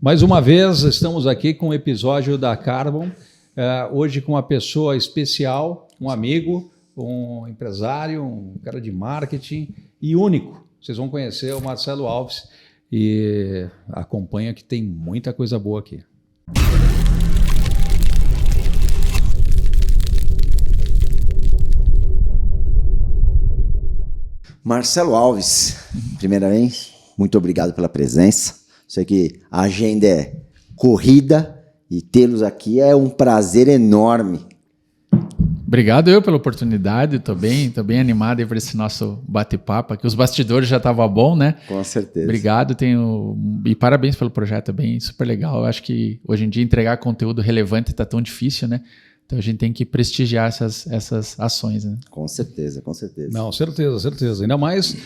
Mais uma vez, estamos aqui com o episódio da Carbon, hoje com uma pessoa especial, um amigo, um empresário, um cara de marketing e único. Vocês vão conhecer o Marcelo Alves e acompanha que tem muita coisa boa aqui. Marcelo Alves, primeiramente, muito obrigado pela presença. Sei que a agenda é corrida e tê-los aqui é um prazer enorme. Obrigado eu pela oportunidade, estou bem animado aí por esse nosso bate-papo aqui. Os bastidores já estavam bom, né? Com certeza. Obrigado, e parabéns pelo projeto, é bem super legal. Eu acho que hoje em dia entregar conteúdo relevante está tão difícil, né? Então a gente tem que prestigiar essas ações, né? Com certeza, com certeza. Não, certeza. Ainda mais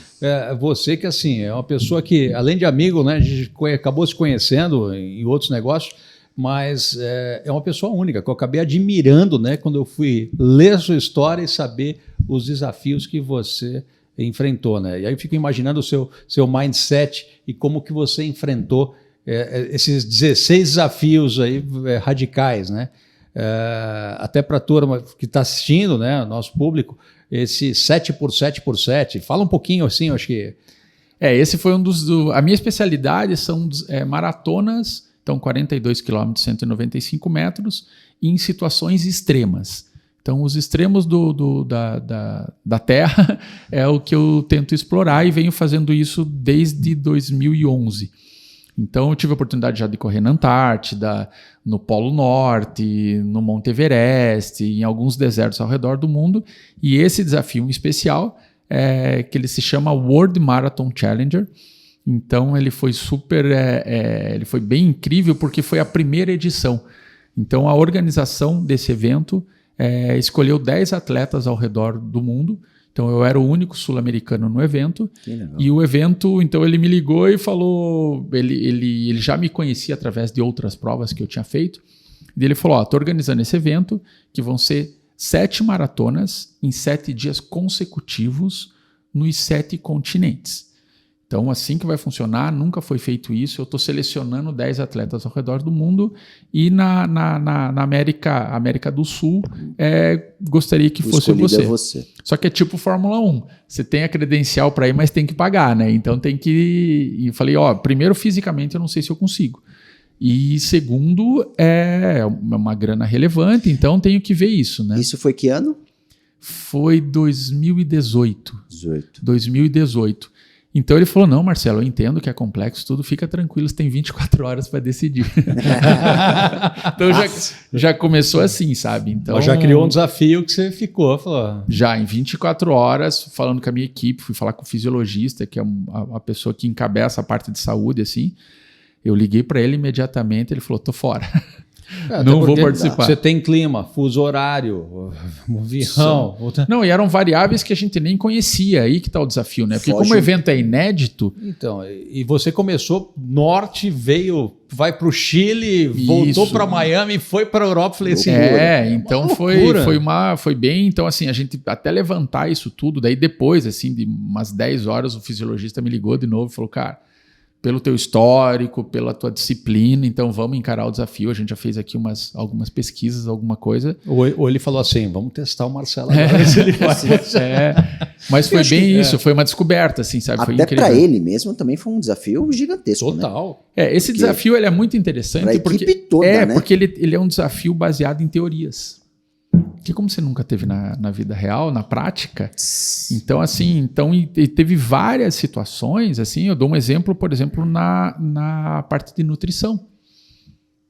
você que assim, é uma pessoa que, além de amigo, né, a gente acabou se conhecendo em outros negócios, mas é uma pessoa única, que eu acabei admirando, né, quando eu fui ler a sua história e saber os desafios que você enfrentou, né? E aí eu fico imaginando o seu mindset e como que você enfrentou esses 16 desafios aí radicais, né? Até para a turma que está assistindo, né, nosso público, esse 7x7x7, fala um pouquinho assim, eu acho que... Esse foi um dos... A minha especialidade são maratonas, então 42 km, 195 metros, em situações extremas. Então os extremos da Terra é o que eu tento explorar e venho fazendo isso desde 2011. Então eu tive a oportunidade já de correr na Antártida, no Polo Norte, no Monte Everest, em alguns desertos ao redor do mundo. E esse desafio em especial é que ele se chama World Marathon Challenger. Então ele foi ele foi bem incrível porque foi a primeira edição. Então a organização desse evento escolheu 10 atletas ao redor do mundo. Então eu era o único sul-americano no evento. E o evento, então ele me ligou e falou, ele já me conhecia através de outras provas que eu tinha feito. E ele falou, estou organizando esse evento que vão ser 7 maratonas em 7 dias consecutivos nos 7 continentes. Então assim que vai funcionar, nunca foi feito isso. Eu estou selecionando 10 atletas ao redor do mundo e na América do Sul gostaria que fosse você. Só que é tipo Fórmula 1. Você tem a credencial para ir, mas tem que pagar, né? Então tem que... E falei, primeiro fisicamente eu não sei se eu consigo. E segundo, é uma grana relevante, então tenho que ver isso, né? Isso foi que ano? Foi 2018. 2018. Então ele falou, não, Marcelo, eu entendo que é complexo, tudo, fica tranquilo, você tem 24 horas para decidir. Então já começou assim, sabe? Então, já criou um desafio que você falou. Já, em 24 horas, falando com a minha equipe, fui falar com o fisiologista, que é a pessoa que encabeça a parte de saúde, assim. Eu liguei para ele imediatamente, ele falou, tô fora. Não vou participar. Você tem clima, fuso horário, avião. Não, e eram variáveis que a gente nem conhecia. Aí que está o desafio, né? Porque como o evento é inédito... Então, e você começou norte, vai para o Chile, voltou para Miami, foi para a Europa. Falei assim... Então foi bem... Então assim, a gente até levantar isso tudo, daí depois, assim, de umas 10 horas, o fisiologista me ligou de novo e falou, cara... Pelo teu histórico, pela tua disciplina, então vamos encarar o desafio. A gente já fez aqui algumas pesquisas, alguma coisa. Ou ele falou assim, vamos testar o Marcelo agora, se ele faz. Mas foi bem isso, foi uma descoberta, assim, sabe? Até para ele mesmo também foi um desafio gigantesco. Total. Né? Esse desafio ele é muito interessante. Pra equipe toda, né? Porque ele é um desafio baseado em teorias. Que como você nunca teve na vida real, na prática, então assim, e teve várias situações, assim, eu dou um exemplo, por exemplo, na parte de nutrição.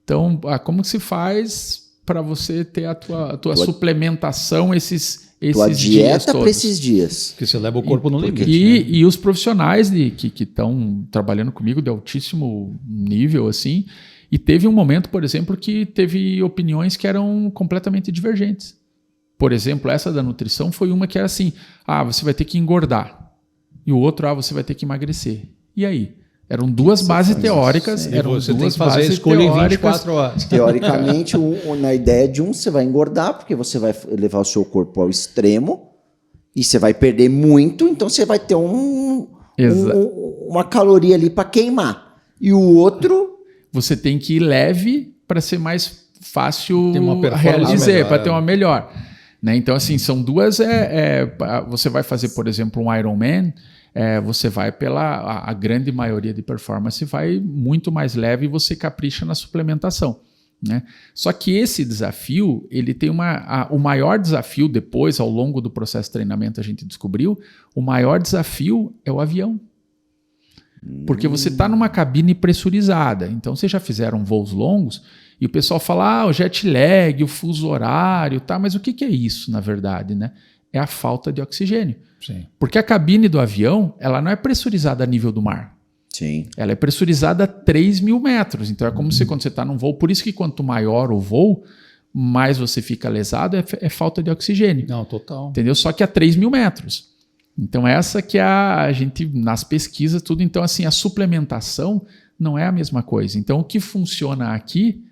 Então, como se faz para você ter a tua suplementação esses tua dias dieta todos? Para esses dias. Que você leva o corpo no limite. E os profissionais que estão trabalhando comigo de altíssimo nível, assim, e teve um momento, por exemplo, que teve opiniões que eram completamente divergentes. Por exemplo, essa da nutrição foi uma que era assim, você vai ter que engordar. E o outro, você vai ter que emagrecer. E aí? Eram duas bases teóricas. Você tem que fazer a escolha em 24 horas. Teoricamente, na ideia de você vai engordar, porque você vai levar o seu corpo ao extremo e você vai perder muito, então você vai ter uma caloria ali para queimar. E o outro você tem que ir leve para ser mais fácil Tem uma performance realizar, melhor, para ter uma melhor. Né? Então, assim, são duas. Você vai fazer, por exemplo, um Ironman, você vai a grande maioria de performance vai muito mais leve e você capricha na suplementação. Né? Só que esse desafio, ele tem o maior desafio depois, ao longo do processo de treinamento, a gente descobriu, o maior desafio é o avião. Porque você está numa cabine pressurizada. Então, vocês já fizeram voos longos e o pessoal fala, o jet lag, o fuso horário, tá? Mas o que é isso, na verdade? Né? É a falta de oxigênio. Sim. Porque a cabine do avião, ela não é pressurizada a nível do mar. Sim. Ela é pressurizada a 3.000 metros. Então, é como se quando você está num voo... Por isso que quanto maior o voo, mais você fica lesado, é falta de oxigênio. Não, total. Entendeu? Só que a 3.000 metros. Então, essa que é a gente, nas pesquisas, tudo. Então, assim, a suplementação não é a mesma coisa. Então, o que funciona aqui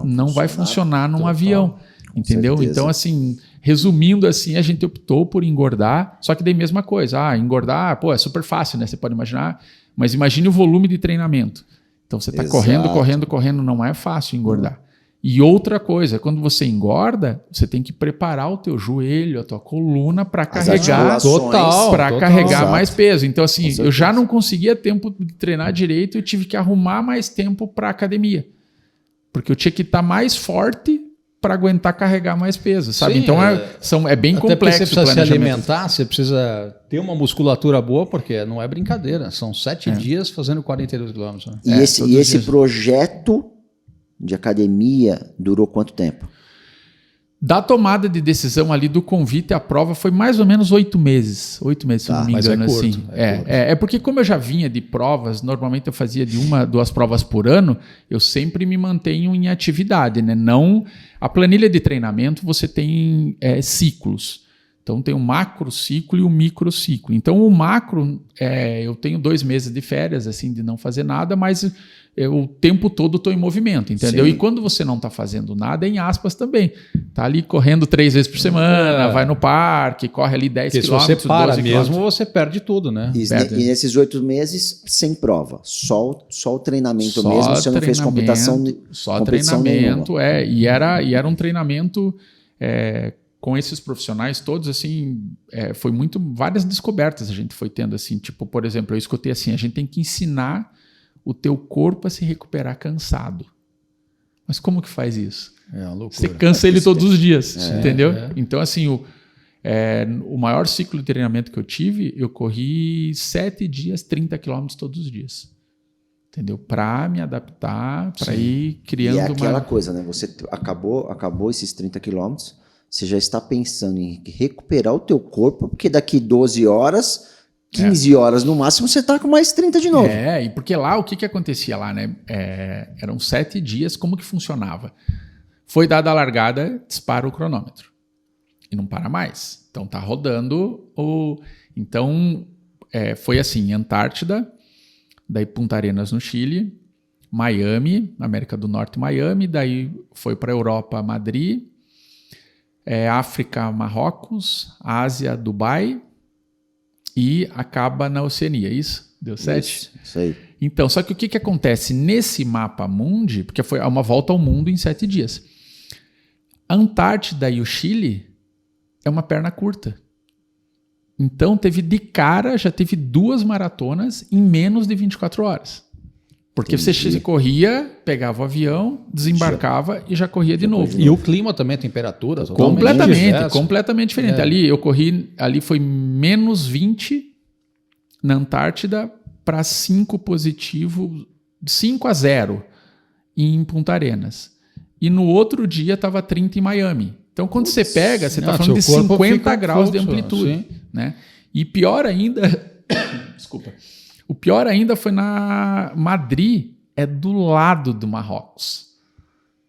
não vai funcionar num avião. Entendeu? certeza. Então, assim, resumindo assim, a gente optou por engordar, só que daí mesma coisa. Engordar, é super fácil, né? Você pode imaginar, mas imagine o volume de treinamento. Então você está correndo, não é fácil engordar. E outra coisa, quando você engorda, você tem que preparar o teu joelho, a tua coluna para carregar, carregar mais peso. Então assim, eu já não conseguia tempo de treinar direito, eu tive que arrumar mais tempo para academia. Porque eu tinha que estar mais forte para aguentar carregar mais peso, sabe? Sim, então é bem complexo. Você precisa se alimentar, você precisa ter uma musculatura boa, porque não é brincadeira. São 7 dias fazendo 42 quilômetros. Né? E esse projeto de academia durou quanto tempo? Da tomada de decisão ali do convite à prova foi mais ou menos 8 meses. 8 meses, se não me engano. Mas é curto, assim. É porque como eu já vinha de provas, normalmente eu fazia de 1 a 2 provas por ano, eu sempre me mantenho em atividade, né? Não, a planilha de treinamento você tem ciclos. Então tem um macro ciclo e um micro ciclo. Então o macro, eu tenho 2 meses de férias, assim, de não fazer nada, mas o tempo todo estou em movimento, entendeu? Sim. E quando você não está fazendo nada, em aspas também. Está ali correndo 3 vezes por semana, vai no parque, corre ali 10 quilômetros. Se você para mesmo, você perde tudo, né? E nesses 8 meses, sem prova. Só o treinamento mesmo, você não fez competição. Só treinamento, E era um treinamento... com esses profissionais todos, assim, foi várias descobertas a gente foi tendo, assim, tipo, por exemplo, eu escutei assim, a gente tem que ensinar o teu corpo a se recuperar cansado. Mas como que faz isso? É uma loucura. Você cansa ele todos os dias, entendeu? Então, assim, o maior ciclo de treinamento que eu tive, eu corri 7 dias, 30 quilômetros todos os dias. Entendeu? Para me adaptar, para ir criando uma... E é aquela coisa, né? Você acabou esses 30 quilômetros, você já está pensando em recuperar o teu corpo, porque daqui 12 horas, 15 horas no máximo, você está com mais 30 de novo. E porque lá, o que acontecia lá, né? Eram 7 dias, como que funcionava? Foi dada a largada, dispara o cronômetro. E não para mais. Então tá rodando Então, foi assim, Antártida, daí Punta Arenas no Chile, Miami, América do Norte, Miami, daí foi para a Europa, Madrid, África, Marrocos, Ásia, Dubai e acaba na Oceania, isso? Deu 7? Isso aí. Então, só que o que acontece nesse mapa mundi, porque foi uma volta ao mundo em 7 dias, a Antártida e o Chile é uma perna curta. Então, já teve 2 maratonas em menos de 24 horas. Porque você corria, pegava o avião, desembarcava e já corria de novo. E o clima também, a temperatura? Completamente diferente. Ali foi menos 20 na Antártida para 5 positivo, 5 a 0 em Punta Arenas. E no outro dia estava 30 em Miami. Então, quando você pega, você está falando de 50 graus de amplitude. Né? E pior ainda... Desculpa. O pior ainda foi na Madrid, do lado do Marrocos.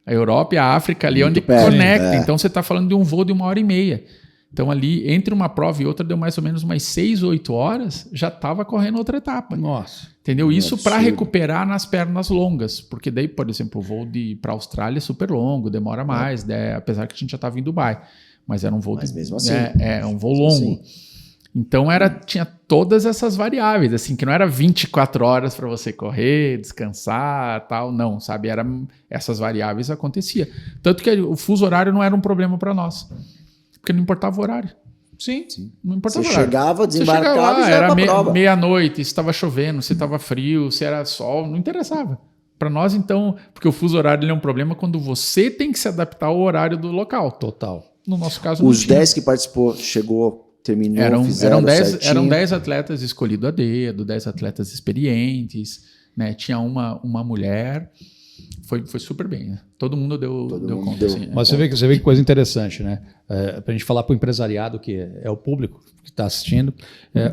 A Europa e a África ali onde conecta. Então você está falando de um voo de 1h30. Então ali, entre uma prova e outra, deu mais ou menos umas 6, 8 horas, já estava correndo outra etapa. Nossa. Entendeu? Isso para recuperar nas pernas longas. Porque daí, por exemplo, o voo para a Austrália é super longo, demora mais, apesar que a gente já estava em Dubai. Mas era um voo... Mas mesmo assim. Um voo longo. Assim. Então tinha todas essas variáveis, assim, que não era 24 horas para você correr, descansar, tal, não, sabe? Essas variáveis aconteciam. Tanto que o fuso horário não era um problema para nós, porque não importava o horário. Sim. Não importava o Você horário. chegava, desembarcava lá, e já era era pra prova. meia-noite, se estava chovendo, se estava frio, se era sol, não interessava. Para nós, então, porque o fuso horário ele é um problema quando você tem que se adaptar ao horário do local. Total. No nosso caso, Os não tinha. 10 que participou, terminou, fizeram certinho. Eram 10 atletas escolhidos a dedo, 10 atletas experientes, né? Tinha uma mulher. Foi super bem, né? Todo mundo deu conta. deu. Assim, Mas você vê que coisa interessante, né? Para a gente falar para o empresariado, que é o público que está assistindo,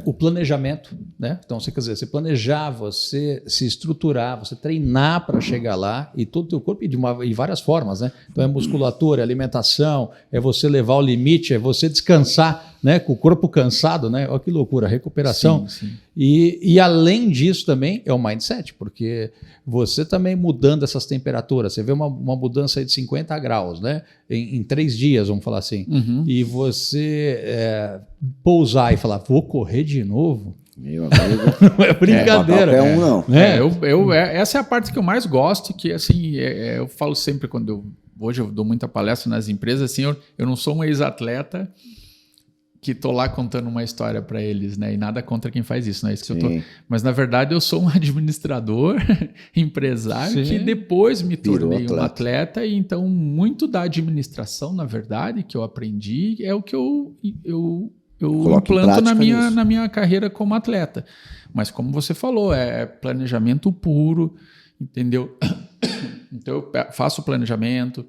o planejamento, né? Então, você quer dizer, você planejar, você se estruturar, você treinar para chegar lá e todo o teu corpo de várias formas, né? Então, é musculatura, é alimentação, é você levar ao limite, é você descansar, né? Com o corpo cansado, né? Olha que loucura, recuperação. Sim. E além disso também é o mindset, porque você também mudando essas temperaturas, você vê uma mudança aí de 50 graus, né? Em 3 dias, vamos falar assim, e você pousar e falar, vou correr de novo, Meu amigo, não é brincadeira. qualquer um não. Essa é a parte que eu mais gosto, que assim, eu falo sempre hoje eu dou muita palestra nas empresas, assim, eu não sou um ex-atleta que tô lá contando uma história para eles, né? E nada contra quem faz isso, não é isso que eu tô. Mas na verdade eu sou um administrador, empresário, que depois me tornei um atleta, e então muito da administração, na verdade, que eu aprendi é o que eu implanto na minha carreira como atleta. Mas como você falou, é planejamento puro, entendeu? Então eu faço o planejamento,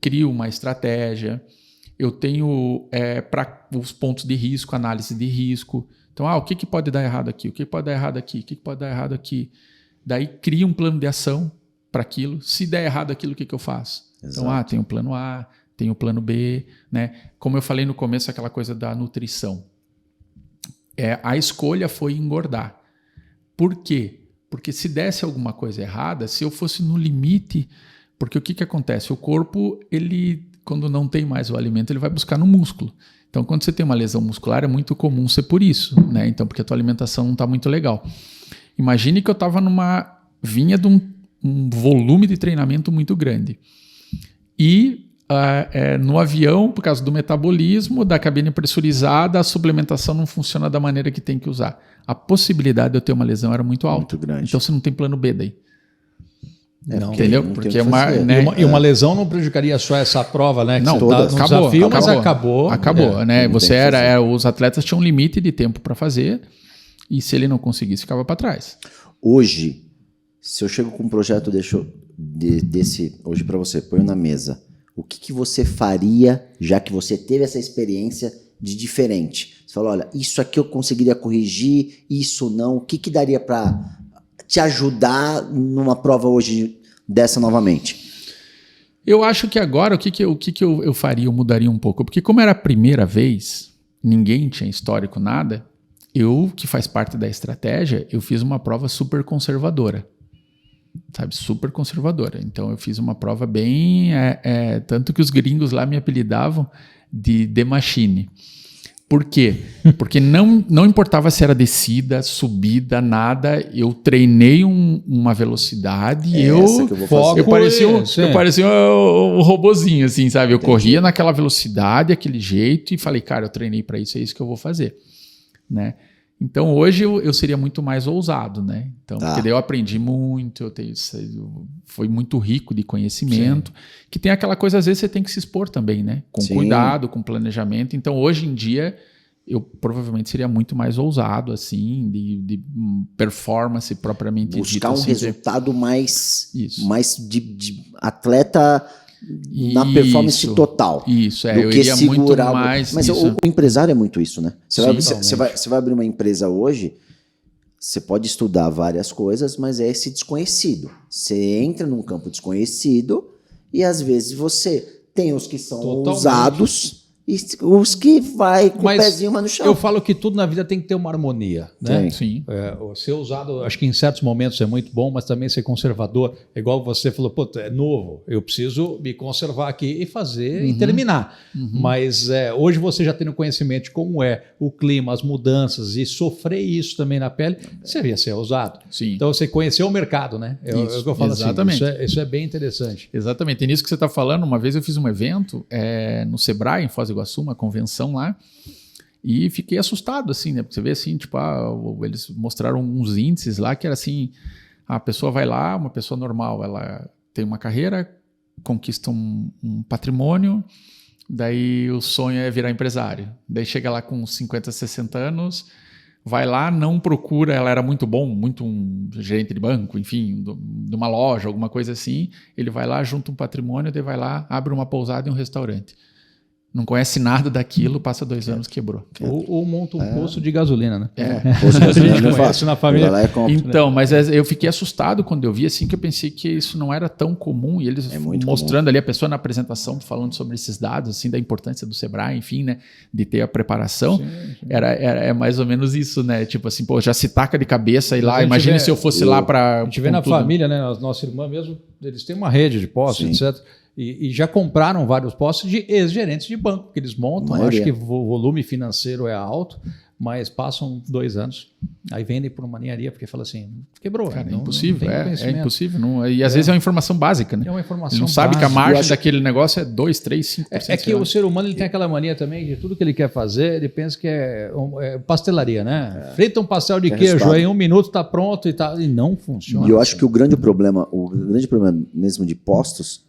crio uma estratégia. Eu tenho para os pontos de risco, análise de risco. Então, o que pode dar errado aqui? O que pode dar errado aqui? O que pode dar errado aqui? Daí, cria um plano de ação para aquilo. Se der errado aquilo, o que eu faço? Exato. Então, tem o plano A, tem o plano B. Né? Como eu falei no começo, aquela coisa da nutrição. A escolha foi engordar. Por quê? Porque se desse alguma coisa errada, se eu fosse no limite... Porque o que acontece? O corpo, quando não tem mais o alimento, ele vai buscar no músculo. Então, quando você tem uma lesão muscular, é muito comum ser por isso, né? Então, porque a tua alimentação não está muito legal. Imagine que eu estava vinha de um volume de treinamento muito grande. E no avião, por causa do metabolismo, da cabine pressurizada, a suplementação não funciona da maneira que tem que usar. A possibilidade de eu ter uma lesão era muito alta. Muito grande. Então, você não tem plano B daí. Não, entendeu? Não porque uma lesão não prejudicaria só essa prova, né? Que não, você tá no desafio, mas acabou. Acabou, né? Os atletas tinham um limite de tempo para fazer, e se ele não conseguisse, ficava para trás. Hoje, se eu chego com um projeto desse hoje para você, ponho na mesa, o que você faria, já que você teve essa experiência de diferente? Você fala, olha, isso aqui eu conseguiria corrigir, isso não. O que daria para te ajudar numa prova hoje dessa novamente? Eu acho que agora o que eu faria, eu mudaria um pouco. Porque como era a primeira vez, ninguém tinha histórico, nada, que faz parte da estratégia, eu fiz uma prova super conservadora. Sabe, super conservadora. Então eu fiz uma prova bem... tanto que os gringos lá me apelidavam de The Machine. Por quê? Porque não importava se era descida, subida, nada, eu treinei uma velocidade, eu parecia um robozinho, assim, sabe? Eu corria naquela velocidade, aquele jeito, e falei, cara, eu treinei para isso, é isso que eu vou fazer, né? Então hoje eu seria muito mais ousado, né? Então, porque daí eu aprendi muito, foi muito rico de conhecimento. Sim. Que tem aquela coisa, às vezes você tem que se expor também, né? Com cuidado, com planejamento. Então hoje em dia eu provavelmente seria muito mais ousado, assim, de performance propriamente dita. Buscar um resultado mais de atleta na performance total. Isso, do eu que iria segurar muito mais... Mas o empresário é muito isso, né? Você vai abrir uma empresa hoje, você pode estudar várias coisas, mas é esse desconhecido. Você entra num campo desconhecido e às vezes você tem os que são ousados, e os que vai com Mas o pezinho mais no chão. Eu falo que tudo na vida tem que ter uma harmonia, né? Tem. Sim. Ser usado, acho que em certos momentos é muito bom, mas também ser conservador. É igual você falou, pô, é novo, eu preciso me conservar aqui e fazer e terminar. Mas hoje você já tendo conhecimento de como é o clima, as mudanças e sofrer isso também na pele, seria ser usado. Sim. Então você conheceu o mercado, né? É o que eu falo Exatamente. assim. Isso é bem interessante. Exatamente. E nisso que você está falando, uma vez eu fiz um evento no Sebrae, em Foz do Iguaçu, uma convenção lá, e fiquei assustado, assim, né? Porque você vê assim, tipo, eles mostraram uns índices lá que era assim, a pessoa vai lá, uma pessoa normal, ela tem uma carreira, conquista um patrimônio, daí o sonho é virar empresário. Daí chega lá com 50, 60 anos, vai lá, não procura, ela era muito bom, muito um gerente de banco, enfim, de uma loja, alguma coisa assim, ele vai lá, junta um patrimônio, daí vai lá, abre uma pousada e um restaurante. Não conhece nada daquilo, passa 2 anos, quebrou. Ou monta um poço de gasolina, né? Posto de gasolina não é Conhece fácil. na família. Vai lá e compra. Então, mas eu fiquei assustado quando eu vi, assim, que eu pensei que isso não era tão comum, e eles muito mostrando ali a pessoa na apresentação, falando sobre esses dados, assim, da importância do Sebrae, enfim, né, de ter a preparação, é mais ou menos isso, né, tipo assim, pô, já se taca de cabeça e lá, imagina se eu fosse lá para... A gente vê na família, né, nossa irmã mesmo, eles têm uma rede de postos, etc., e já compraram vários postos de ex-gerentes de banco, que eles montam, acho que o volume financeiro é alto, mas passam 2 anos, aí vendem por uma ninharia, porque fala assim, quebrou. Cara, é não impossível, tem é conhecimento. impossível. Não, e às vezes é uma informação básica, né? É uma informação Ele não sabe que a básica. margem daquele negócio é 2, 3, 5%. É que o ser humano ele tem aquela mania também de tudo que ele quer fazer, ele pensa que é pastelaria, né? Frita um pastel de queijo, resultado. aí em 1 minuto está pronto e não funciona. E eu acho que o grande problema mesmo de postos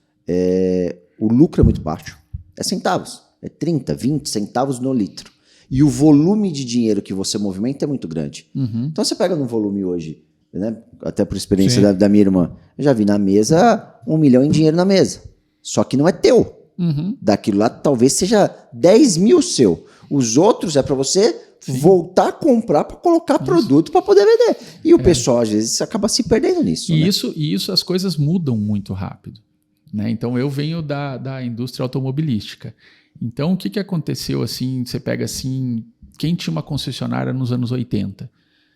o lucro é muito baixo. É centavos. É 30, 20 centavos no litro. E o volume de dinheiro que você movimenta é muito grande. Então você pega no volume hoje, né? Até por experiência da minha irmã, eu já vi na mesa 1 milhão em dinheiro na mesa. Só que não é teu. Daquilo lá talvez seja 10 mil seu. Os outros é para você voltar a comprar para colocar produto para poder vender. E o pessoal às vezes acaba se perdendo nisso. E né? isso as coisas mudam muito rápido. Né? Então eu venho da indústria automobilística. Então o que aconteceu assim? Você pega assim, quem tinha uma concessionária nos anos 80?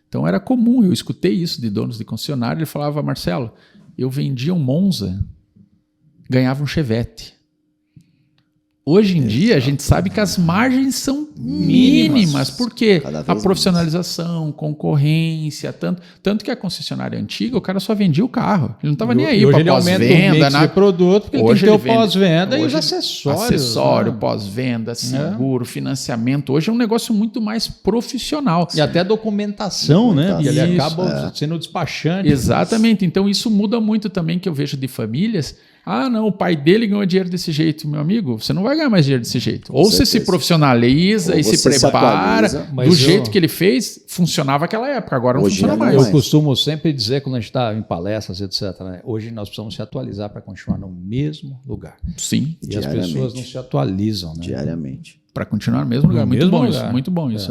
Então era comum, eu escutei isso de donos de concessionária, ele falava, Marcelo, eu vendia um Monza, ganhava um Chevette. Hoje em dia, a gente sabe que as margens são mínimas. Por quê? A profissionalização, concorrência, tanto que a concessionária antiga, o cara só vendia o carro. Ele não estava nem aí para pós-venda. De produto, porque hoje ele tem que ter o pós-venda e os acessórios. Acessório, pós-venda, seguro, financiamento. Hoje é um negócio muito mais profissional. E até documentação, né? E ele acaba sendo despachante. Exatamente. Então isso muda muito também, que eu vejo de famílias. Ah, não, o pai dele ganhou dinheiro desse jeito. Meu amigo, você não vai ganhar mais dinheiro desse jeito. Ou você se profissionaliza e se prepara do jeito que ele fez, funcionava naquela época, agora não funciona mais. Eu costumo sempre dizer, quando a gente está em palestras, etc., né? Hoje nós precisamos se atualizar para continuar no mesmo lugar. Sim. E as pessoas não se atualizam, né? Diariamente. Para continuar no mesmo lugar. Muito mesmo bom lugar. isso. Muito bom isso.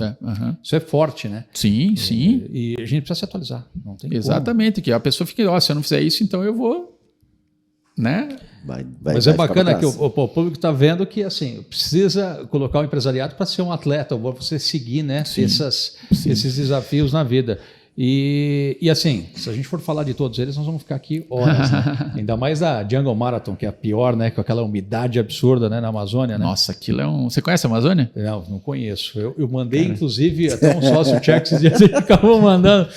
Isso é forte, né? Sim, sim. E a gente precisa se atualizar. Não tem Exatamente. como. Que a pessoa fica, se eu não fizer isso, então eu vou... Né? Mas é bacana que o público está vendo que assim precisa colocar o empresariado para ser um atleta, ou você seguir, né, esses desafios na vida. E assim, se a gente for falar de todos eles, nós vamos ficar aqui horas, né? Ainda mais da Jungle Marathon, que é a pior, né? Com aquela umidade absurda, né, na Amazônia. Né? Nossa, aquilo é um... Você conhece a Amazônia? Não conheço. Eu mandei, inclusive, até um sócio check esses dias, ele acabou mandando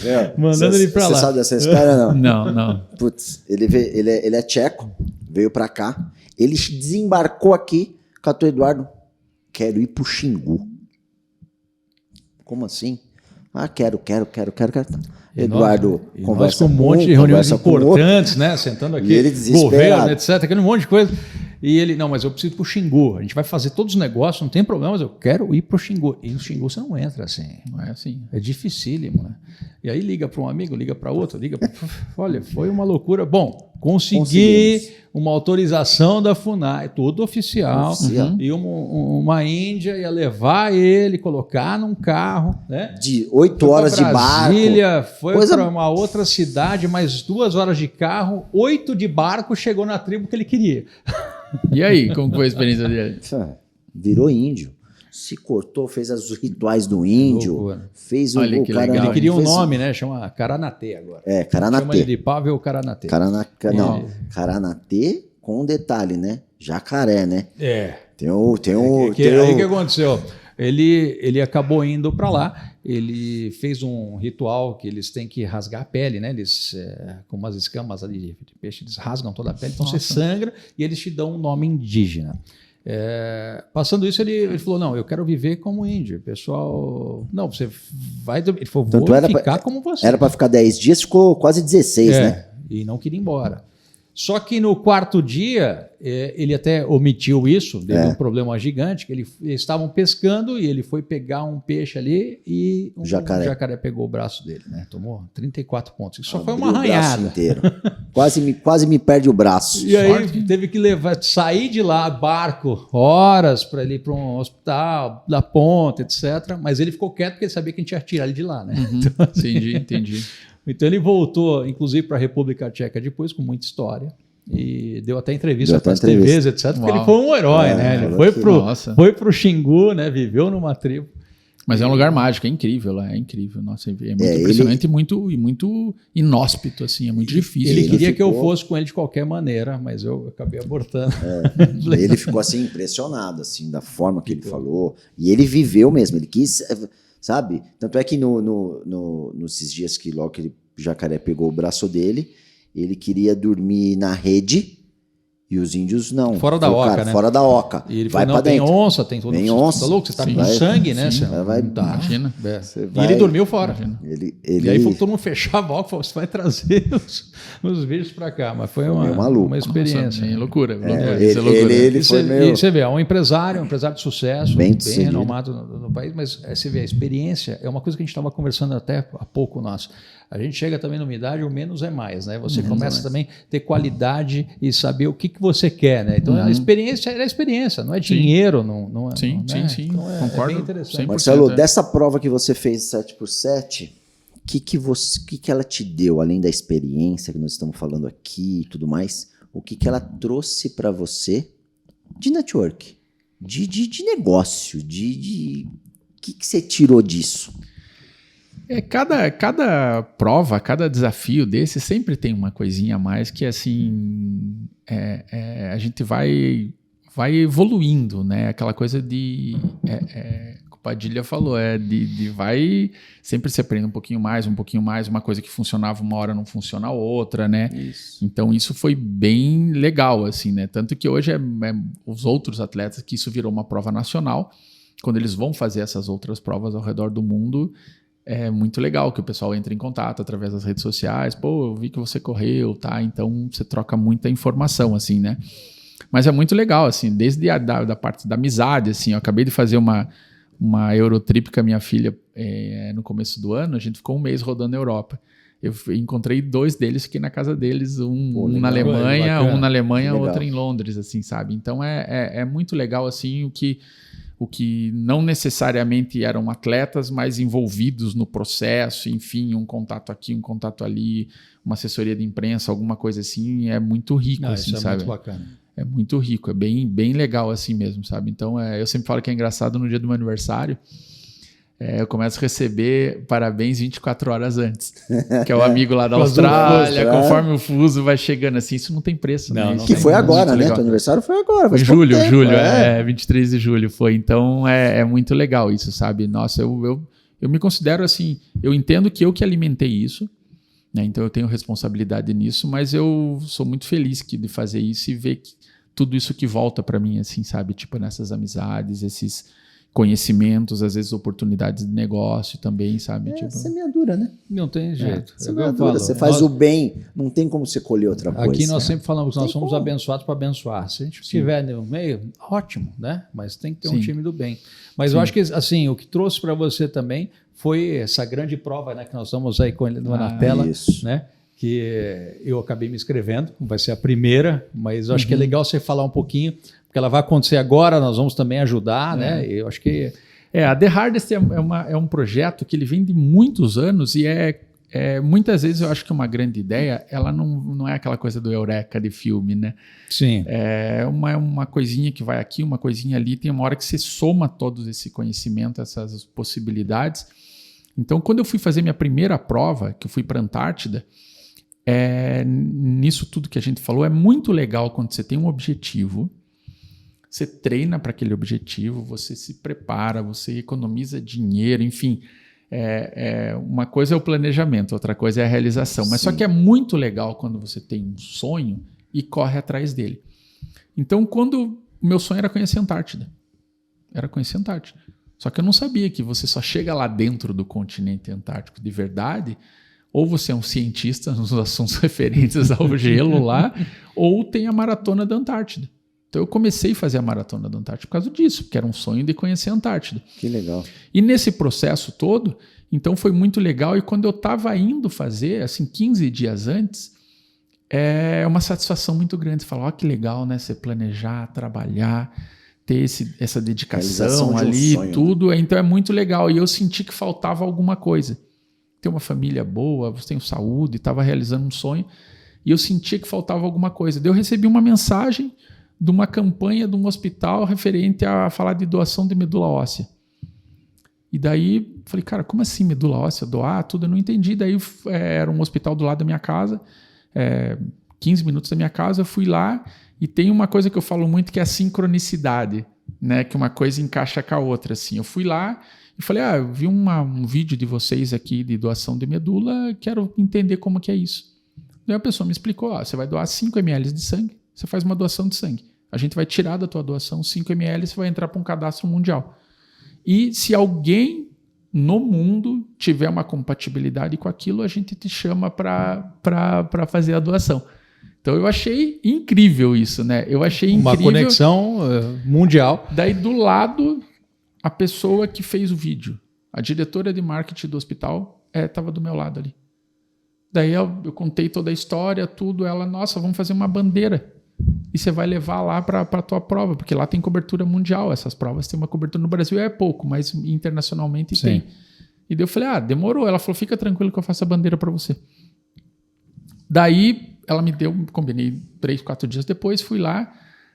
ele para lá. Você sabe dessa história, não? Não. Putz, ele é tcheco, veio para cá, ele desembarcou aqui, catou Eduardo, quero ir pro Xingu. Como assim? Ah, quero. Eduardo conversa com um monte de reuniões importantes, né? Sentando aqui, ele governo, etc. Aquele monte de coisa. E ele, não, mas eu preciso ir pro Xingu. A gente vai fazer todos os negócios, não tem problema, mas eu quero ir pro Xingu. E no Xingu você não entra assim. Não é assim. É dificílimo, né? E aí liga para um amigo, liga para outro, Olha, foi uma loucura. Bom, consegui uma autorização da FUNAI, tudo oficial. E uma Índia ia levar ele, colocar num carro, né? De 8 horas de barco. Brasília, foi para uma outra cidade, mais 2 horas de carro, 8 de barco, chegou na tribo que ele queria. E aí, como foi a experiência dele? virou índio. Se cortou, fez os rituais do índio, loucura. fez Olha o que cara. legal. Ele queria um fez- nome, né? Chama Karanatê agora. É, Chama ele Karanatê. de Pavel Karanatê. Não, Karanatê com um detalhe, né? Jacaré, né? É. Tem o. Aí que aconteceu? Ele acabou indo para lá, ele fez um ritual que eles têm que rasgar a pele, né? Eles, com umas escamas ali de peixe, eles rasgam toda a pele, então você sangra e eles te dão um nome indígena. Passando isso, ele falou: não, eu quero viver como índio. Pessoal, não, você vai. Ele falou: vou Tanto era ficar como você. Era para ficar 10 dias, ficou quase 16, né? E não queria ir embora. Só que no quarto dia, ele até omitiu isso, deu um problema gigante, que eles estavam pescando e ele foi pegar um peixe ali e um jacaré pegou o braço dele, né? Tomou 34 pontos. Isso só foi uma Abriu o braço arranhada. inteiro. quase me perde o braço. E aí teve que sair de lá, barco, horas para ele ir para um hospital, da ponta, etc. Mas ele ficou quieto porque ele sabia que a gente ia tirar ele de lá, né? Então, entendi. Então ele voltou, inclusive, para a República Tcheca depois, com muita história. E deu até entrevista para as TVs, etc. Porque ele foi um herói, né? Ele foi pro Xingu, né? Viveu numa tribo. Mas é um lugar mágico, é incrível lá, é incrível. Nossa, é muito impressionante e muito inóspito, assim, é muito difícil. Ele queria que eu fosse com ele de qualquer maneira, mas eu acabei abortando. Ele ficou assim impressionado, assim, da forma que ele falou. E ele viveu mesmo, ele quis, sabe? Tanto é que nesses dias que logo que o jacaré pegou o braço dele, ele queria dormir na rede. E os índios não. Fora da oca, né? Fora da oca. E ele vai falou: não, pra tem dentro. onça, tem tudo. Tem onça. Você tá louco? Você tá Sim, com sangue, né? sim. Imagina. Você E vai- ele dormiu fora. Ele E aí todo mundo fechava a oca e falou: você vai trazer os vídeos pra cá. Mas foi meio maluco. uma experiência. Nossa, loucura. ele E foi você, meio... e você vê, é um empresário de sucesso, Bem bem sucedido. renomado no país, mas você vê, a experiência é uma coisa que a gente estava conversando até há pouco nosso. A gente chega também numa idade, o menos é mais, né? Você começa também a ter qualidade e saber o que você quer, né? Então a experiência é a experiência, não é dinheiro, não é. Sim. Então, Concordo. É bem interessante. 100%. Marcelo, dessa prova que você fez 7x7, o que ela te deu, além da experiência que nós estamos falando aqui e tudo mais, o que ela trouxe para você de network, de negócio, o que você tirou disso? Cada prova, cada desafio desse sempre tem uma coisinha a mais que assim a gente vai evoluindo, né? Aquela coisa que o Padilha falou, de vai sempre se aprende um pouquinho mais, uma coisa que funcionava uma hora não funciona a outra, né? Isso. Então isso foi bem legal, assim, né? Tanto que hoje os outros atletas, que isso virou uma prova nacional, quando eles vão fazer essas outras provas ao redor do mundo, é muito legal que o pessoal entre em contato através das redes sociais. Pô, eu vi que você correu, tá? Então você troca muita informação, assim, né? Mas é muito legal, assim, desde da parte da amizade, assim. Eu acabei de fazer uma Eurotrip com a minha filha no começo do ano. A gente ficou um mês rodando a Europa. Eu encontrei 2 deles, fiquei na casa deles, um na Alemanha, outro em Londres, assim, sabe? Então é muito legal, assim, o que não necessariamente eram atletas, mas envolvidos no processo, enfim, um contato aqui, um contato ali, uma assessoria de imprensa, alguma coisa assim, é muito rico, assim, Isso sabe? muito bacana. É muito rico, é bem legal assim mesmo, sabe? Então, eu sempre falo que é engraçado no dia do meu aniversário, eu começo a receber parabéns 24 horas antes, que é o amigo lá da Austrália, conforme o fuso vai chegando assim, isso não tem preço, né? Que foi agora, né? Teu aniversário foi agora. Foi julho, 23 de julho foi. Então é muito legal isso, sabe? Nossa, eu me considero assim, eu entendo que eu que alimentei isso, né? Então eu tenho responsabilidade nisso, mas eu sou muito feliz de fazer isso e ver tudo isso que volta para mim, assim, sabe? Tipo, nessas amizades, esses conhecimentos, às vezes oportunidades de negócio também, sabe? Tipo... semeadura, né? Não tem jeito. Semeadura. Você faz o bem, não tem como você colher outra coisa. Aqui nós sempre falamos que nós somos como. abençoados para abençoar. Se a gente estiver no meio, ótimo, né? Mas tem que ter um time do bem. Mas Sim. eu acho que assim, o que trouxe para você também foi essa grande prova, né? Que nós estamos aí com ele na tela, isso. né? Que eu acabei me inscrevendo, vai ser a primeira, mas eu acho que é legal você falar um pouquinho, porque ela vai acontecer agora, nós vamos também ajudar, né? Eu acho que... a The Hardest é um projeto que ele vem de muitos anos e é muitas vezes eu acho que uma grande ideia, ela não é aquela coisa do eureka de filme, né? Sim. É uma coisinha que vai aqui, uma coisinha ali, tem uma hora que você soma todo esse conhecimento, essas possibilidades. Então, quando eu fui fazer minha primeira prova, que eu fui para a Antártida, nisso tudo que a gente falou, é muito legal quando você tem um objetivo, você treina para aquele objetivo, você se prepara, você economiza dinheiro, enfim. Uma coisa é o planejamento, outra coisa é a realização. Mas Sim. só que é muito legal quando você tem um sonho e corre atrás dele. Então, o meu sonho era conhecer a Antártida. Só que eu não sabia que você só chega lá dentro do continente antártico de verdade, ou você é um cientista nos assuntos referentes ao gelo lá, ou tem a Maratona da Antártida. Então eu comecei a fazer a Maratona da Antártida por causa disso, porque era um sonho de conhecer a Antártida. Que legal. E nesse processo todo, então foi muito legal. E quando eu estava indo fazer, assim, 15 dias antes, é uma satisfação muito grande. Você fala, ó, que legal, né? Você planejar, trabalhar, ter essa dedicação ali, sonho, tudo. Né? Então é muito legal. E eu senti que faltava alguma coisa. Ter uma família boa, você tem saúde, estava realizando um sonho. E eu sentia que faltava alguma coisa. Daí eu recebi uma mensagem de uma campanha de um hospital referente a falar de doação de medula óssea. E daí, falei, cara, como assim medula óssea? Doar tudo? Eu não entendi. Daí era um hospital do lado da minha casa, 15 minutos da minha casa, eu fui lá e tem uma coisa que eu falo muito que é a sincronicidade, né? Que uma coisa encaixa com a outra. Assim. Eu fui lá e falei, eu vi um vídeo de vocês aqui de doação de medula, quero entender como que é isso. Daí a pessoa me explicou, você vai doar 5 ml de sangue, você faz uma doação de sangue. A gente vai tirar da tua doação 5 ml e você vai entrar para um cadastro mundial. E se alguém no mundo tiver uma compatibilidade com aquilo, a gente te chama para fazer a doação. Então eu achei incrível isso, né? Eu achei incrível. Uma conexão mundial. Daí do lado, a pessoa que fez o vídeo, a diretora de marketing do hospital, estava do meu lado ali. Daí eu contei toda a história, tudo. Ela, nossa, vamos fazer uma bandeira. E você vai levar lá para a tua prova, porque lá tem cobertura mundial. Essas provas têm uma cobertura no Brasil, é pouco, mas internacionalmente Sim. tem. E daí eu falei, demorou. Ela falou, fica tranquilo que eu faço a bandeira para você. Daí ela me deu, combinei 3, 4 dias depois, fui lá,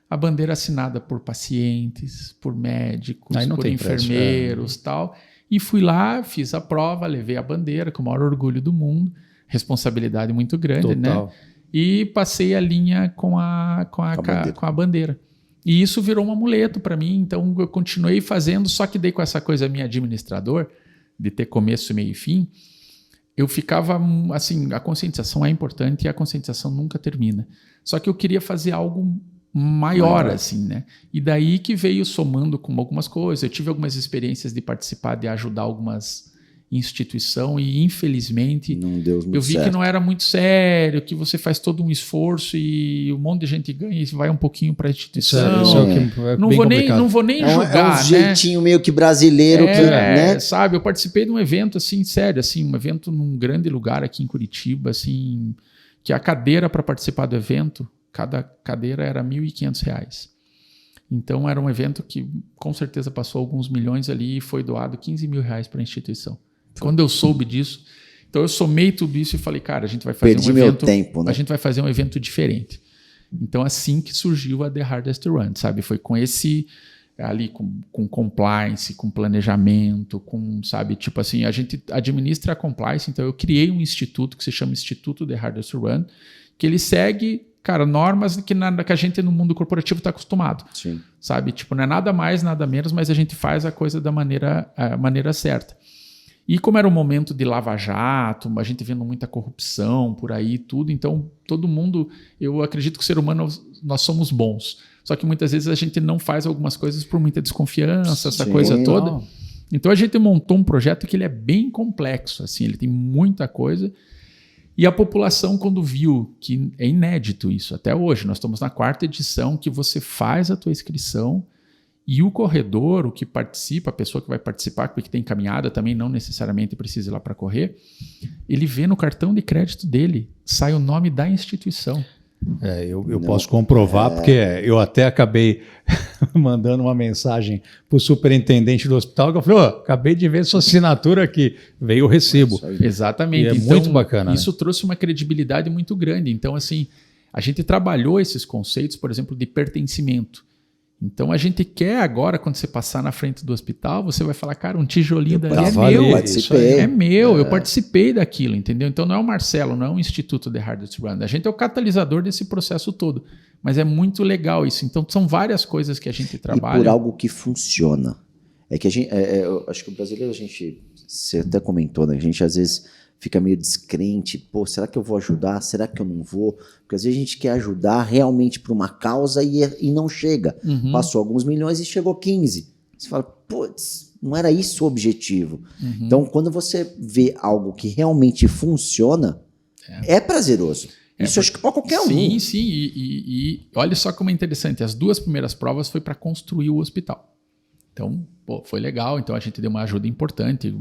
a bandeira assinada por pacientes, por médicos, por enfermeiros e tal. E fui lá, fiz a prova, levei a bandeira com o maior orgulho do mundo, responsabilidade muito grande, Total. né? E passei a linha com a bandeira. E isso virou um amuleto para mim, então eu continuei fazendo, só que daí com essa coisa minha administrador, de ter começo, meio e fim, eu ficava assim, a conscientização é importante e a conscientização nunca termina. Só que eu queria fazer algo maior, assim, né? E daí que veio somando com algumas coisas, eu tive algumas experiências de participar, de ajudar algumas instituição e infelizmente não deu muito eu vi certo. que não era muito sério, que você faz todo um esforço e um monte de gente ganha e vai um pouquinho para a instituição. Isso é não vou nem julgar, um jeitinho meio que brasileiro, né? Sabe, eu participei de um evento assim, sério, assim, um evento num grande lugar aqui em Curitiba, assim, que a cadeira para participar do evento, cada cadeira era R$ 1.500. Então era um evento que com certeza passou alguns milhões ali e foi doado R$ 15.000 para a instituição. Quando eu soube disso, então eu somei tudo isso e falei, cara, a gente vai fazer um evento, tempo, né? A gente vai fazer um evento diferente. Então assim que surgiu a The Hardest Run, sabe? Foi com esse ali com compliance, com planejamento, com, sabe, tipo assim, a gente administra a compliance, então eu criei um instituto que se chama Instituto The Hardest Run, que ele segue, cara, normas que a gente no mundo corporativo está acostumado. Sim. Sabe? Tipo, não é nada mais, nada menos, mas a gente faz a coisa da maneira certa. E como era um momento de lava-jato, a gente vendo muita corrupção por aí, tudo, então todo mundo, eu acredito que o ser humano, nós somos bons. Só que muitas vezes a gente não faz algumas coisas por muita desconfiança, essa coisa toda. Não. Então a gente montou um projeto que ele é bem complexo, assim, ele tem muita coisa. E a população, quando viu, que é inédito isso, até hoje, nós estamos na 4ª edição, que você faz a tua inscrição e o corredor, o que participa, a pessoa que vai participar, porque tem caminhada também, não necessariamente precisa ir lá para correr, ele vê no cartão de crédito dele, sai o nome da instituição. Eu posso comprovar, porque eu até acabei mandando uma mensagem para o superintendente do hospital, que eu falei, acabei de ver sua assinatura aqui, veio o recibo. Exatamente. E é então, muito bacana. Isso trouxe uma credibilidade muito grande. Então, assim, a gente trabalhou esses conceitos, por exemplo, de pertencimento. Então, a gente quer agora, quando você passar na frente do hospital, você vai falar, cara, um tijolinho dali é meu. É meu, eu participei daquilo, entendeu? Então, não é o Marcelo, não é o Instituto The Hardest Run. A gente é o catalisador desse processo todo. Mas é muito legal isso. Então, são várias coisas que a gente trabalha. E por algo que funciona. É que a gente, eu acho que o brasileiro, você até comentou, né? A gente às vezes fica meio descrente. Pô, será que eu vou ajudar? Será que eu não vou? Porque às vezes a gente quer ajudar realmente para uma causa e não chega. Passou alguns milhões e chegou 15. Você fala, putz, não era isso o objetivo. Então, quando você vê algo que realmente funciona, é prazeroso. Isso acho que para qualquer um. Sim. E olha só como é interessante. As 2 primeiras provas foi para construir o hospital. Então, foi legal. Então, a gente deu uma ajuda importante.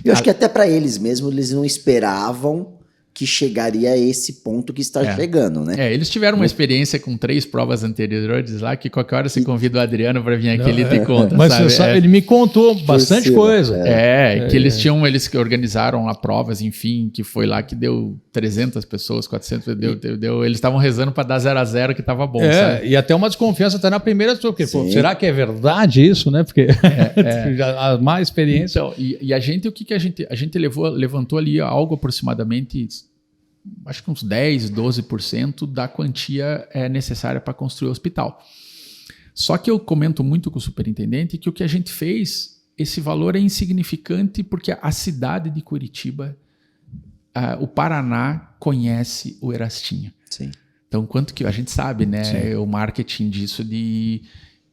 Eu acho que até para eles mesmos, eles não esperavam que chegaria a esse ponto que está chegando, né? Eles tiveram uma experiência com 3 provas anteriores lá, que qualquer hora você convida o Adriano para vir aqui, ele te conta, mas sabe? Você sabe, ele me contou bastante coisa. Que eles que organizaram lá provas, enfim, que foi lá que deu 300 pessoas, 400, eles estavam rezando para dar 0 a 0 que estava bom, sabe? E até uma desconfiança até na primeira, porque será que é verdade isso, né? Porque a má experiência. Então, e a gente, o que a gente levantou ali algo aproximadamente, acho que uns 10, 12% da quantia necessária para construir o hospital. Só que eu comento muito com o superintendente que o que a gente fez, esse valor é insignificante porque a cidade de Curitiba, o Paraná, conhece o Erastinho. Sim. Então, quanto que a gente sabe, né? Sim. O marketing disso